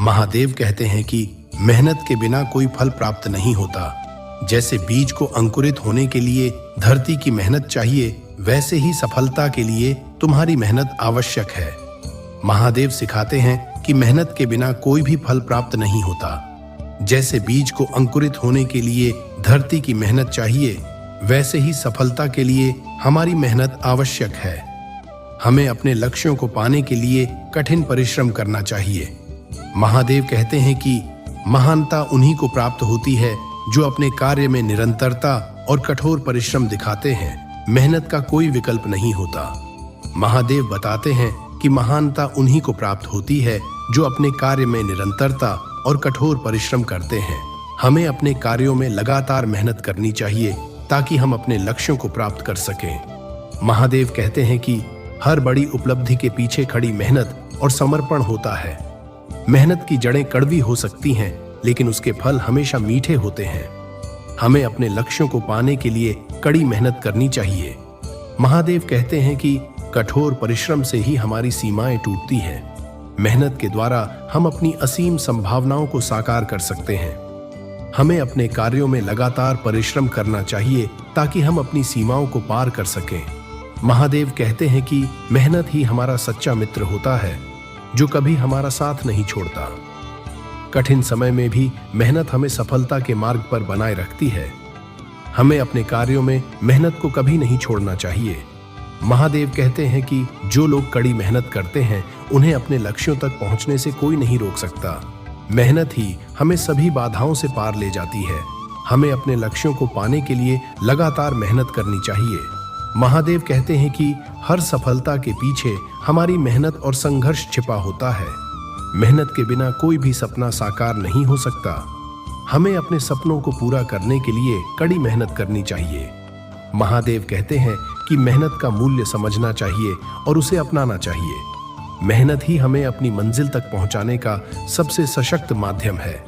महादेव कहते हैं कि मेहनत के बिना कोई फल प्राप्त नहीं होता। जैसे बीज को अंकुरित होने के लिए धरती की मेहनत चाहिए, वैसे ही सफलता के लिए तुम्हारी मेहनत आवश्यक है। महादेव सिखाते हैं कि मेहनत के बिना कोई भी फल प्राप्त नहीं होता। जैसे बीज को अंकुरित होने के लिए धरती की मेहनत चाहिए, वैसे ही सफलता के लिए हमारी मेहनत आवश्यक है। हमें अपने लक्ष्यों को पाने के लिए कठिन परिश्रम करना चाहिए। महादेव कहते हैं कि महानता उन्हीं को प्राप्त होती है जो अपने कार्य में निरंतरता और कठोर परिश्रम दिखाते हैं। मेहनत का कोई विकल्प नहीं होता। महादेव बताते हैं कि महानता उन्हीं को प्राप्त होती है जो अपने कार्य में निरंतरता और कठोर परिश्रम करते हैं। हमें अपने कार्यों में लगातार मेहनत करनी चाहिए ताकि हम अपने लक्ष्यों को प्राप्त कर सकें। महादेव कहते हैं कि हर बड़ी उपलब्धि के पीछे खड़ी मेहनत और समर्पण होता है। मेहनत की जड़ें कड़वी हो सकती हैं, लेकिन उसके फल हमेशा मीठे होते हैं। हमें अपने लक्ष्यों को पाने के लिए कड़ी मेहनत करनी चाहिए। महादेव कहते हैं कि कठोर परिश्रम से ही हमारी सीमाएं टूटती हैं। मेहनत के द्वारा हम अपनी असीम संभावनाओं को साकार कर सकते हैं। हमें अपने कार्यों में लगातार परिश्रम करना चाहिए ताकि हम अपनी सीमाओं को पार कर सकें। महादेव कहते हैं कि मेहनत ही हमारा सच्चा मित्र होता है, जो कभी हमारा साथ नहीं छोड़ता। कठिन समय में भी मेहनत हमें सफलता के मार्ग पर बनाए रखती है। हमें अपने कार्यों में मेहनत को कभी नहीं छोड़ना चाहिए। महादेव कहते हैं कि जो लोग कड़ी मेहनत करते हैं, उन्हें अपने लक्ष्यों तक पहुंचने से कोई नहीं रोक सकता। मेहनत ही हमें सभी बाधाओं से पार ले जाती है। हमें अपने लक्ष्यों को पाने के लिए लगातार मेहनत करनी चाहिए। महादेव कहते हैं कि हर सफलता के पीछे हमारी मेहनत और संघर्ष छिपा होता है। मेहनत के बिना कोई भी सपना साकार नहीं हो सकता। हमें अपने सपनों को पूरा करने के लिए कड़ी मेहनत करनी चाहिए। महादेव कहते हैं कि मेहनत का मूल्य समझना चाहिए और उसे अपनाना चाहिए। मेहनत ही हमें अपनी मंजिल तक पहुंचाने का सबसे सशक्त माध्यम है।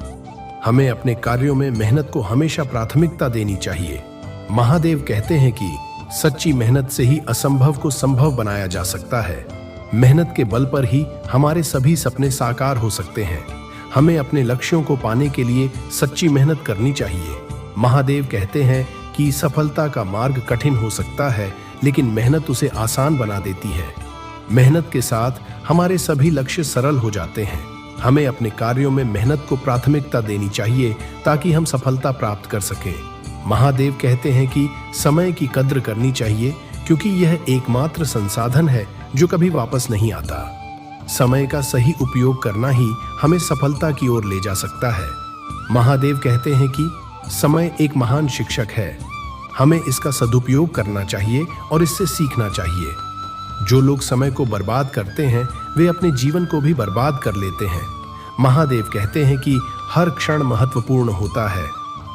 हमें अपने कार्यों में मेहनत को हमेशा प्राथमिकता देनी चाहिए। महादेव कहते हैं कि सच्ची मेहनत से ही असंभव को संभव बनाया जा सकता है। मेहनत के बल पर ही हमारे सभी सपने साकार हो सकते हैं। हमें अपने लक्ष्यों को पाने के लिए सच्ची मेहनत करनी चाहिए। महादेव कहते हैं कि सफलता का मार्ग कठिन हो सकता है, लेकिन मेहनत उसे आसान बना देती है। मेहनत के साथ हमारे सभी लक्ष्य सरल हो जाते हैं। हमें अपने कार्यों में मेहनत को प्राथमिकता देनी चाहिए ताकि हम सफलता प्राप्त कर सकें। महादेव कहते हैं कि समय की कद्र करनी चाहिए, क्योंकि यह एकमात्र संसाधन है जो कभी वापस नहीं आता। समय का सही उपयोग करना ही हमें सफलता की ओर ले जा सकता है। महादेव कहते हैं कि समय एक महान शिक्षक है। हमें इसका सदुपयोग करना चाहिए और इससे सीखना चाहिए। जो लोग समय को बर्बाद करते हैं, वे अपने जीवन को भी बर्बाद कर लेते हैं। महादेव कहते हैं कि हर क्षण महत्वपूर्ण होता है।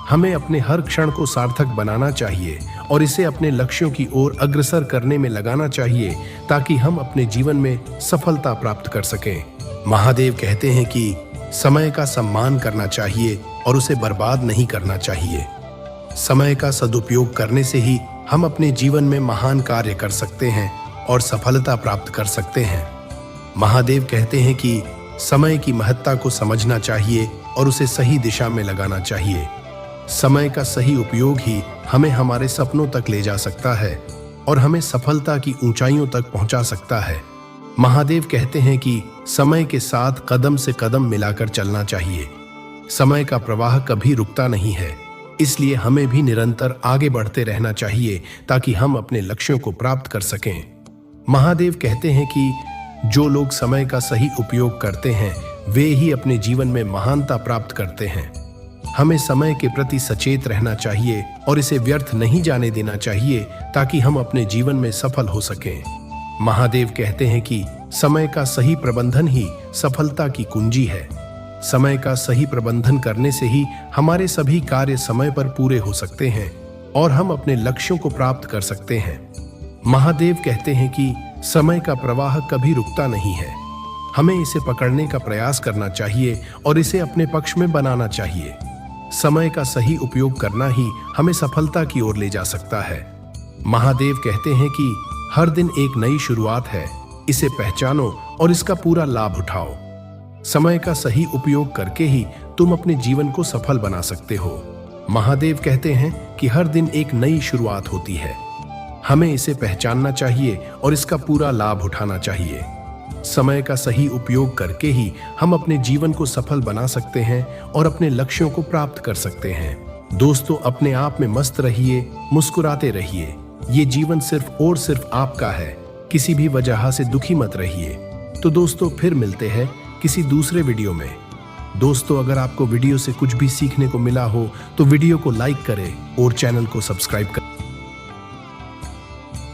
हमें अपने हर क्षण को सार्थक बनाना चाहिए और इसे अपने लक्ष्यों की ओर अग्रसर करने में लगाना चाहिए ताकि हम अपने जीवन में सफलता प्राप्त कर सकें। महादेव कहते हैं कि समय का सम्मान करना चाहिए और उसे बर्बाद नहीं करना चाहिए। समय का सदुपयोग करने से ही हम अपने जीवन में महान कार्य कर सकते हैं और सफलता प्राप्त कर सकते हैं। महादेव कहते हैं कि समय की महत्ता को समझना चाहिए और उसे सही दिशा में लगाना चाहिए। समय का सही उपयोग ही हमें हमारे सपनों तक ले जा सकता है और हमें सफलता की ऊंचाइयों तक पहुंचा सकता है। महादेव कहते हैं कि समय के साथ कदम से कदम मिलाकर चलना चाहिए। समय का प्रवाह कभी रुकता नहीं है, इसलिए हमें भी निरंतर आगे बढ़ते रहना चाहिए ताकि हम अपने लक्ष्यों को प्राप्त कर सकें। महादेव कहते हैं कि जो लोग समय का सही उपयोग करते हैं, वे ही अपने जीवन में महानता प्राप्त करते हैं। हमें समय के प्रति सचेत रहना चाहिए और इसे व्यर्थ नहीं जाने देना चाहिए ताकि हम अपने जीवन में सफल हो सकें। महादेव कहते हैं कि समय का सही प्रबंधन ही सफलता की कुंजी है। समय का सही प्रबंधन करने से ही हमारे सभी कार्य समय पर पूरे हो सकते हैं और हम अपने लक्ष्यों को प्राप्त कर सकते हैं। महादेव कहते हैं कि समय का प्रवाह कभी रुकता नहीं है। हमें इसे पकड़ने का प्रयास करना चाहिए और इसे अपने पक्ष में बनाना चाहिए। समय का सही उपयोग करना ही हमें सफलता की ओर ले जा सकता है। महादेव कहते हैं कि हर दिन एक नई शुरुआत है, इसे पहचानो और इसका पूरा लाभ उठाओ। समय का सही उपयोग करके ही तुम अपने जीवन को सफल बना सकते हो। महादेव कहते हैं कि हर दिन एक नई शुरुआत होती है। हमें इसे पहचानना चाहिए और इसका पूरा लाभ उठाना चाहिए। समय का सही उपयोग करके ही हम अपने जीवन को सफल बना सकते हैं और अपने लक्ष्यों को प्राप्त कर सकते हैं। दोस्तों, अपने आप में मस्त रहिए, मुस्कुराते रहिए। ये जीवन सिर्फ और सिर्फ आपका है। किसी भी वजह से दुखी मत रहिए। तो दोस्तों, फिर मिलते हैं किसी दूसरे वीडियो में। दोस्तों, अगर आपको वीडियो से कुछ भी सीखने को मिला हो तो वीडियो को लाइक करें और चैनल को सब्सक्राइब करें।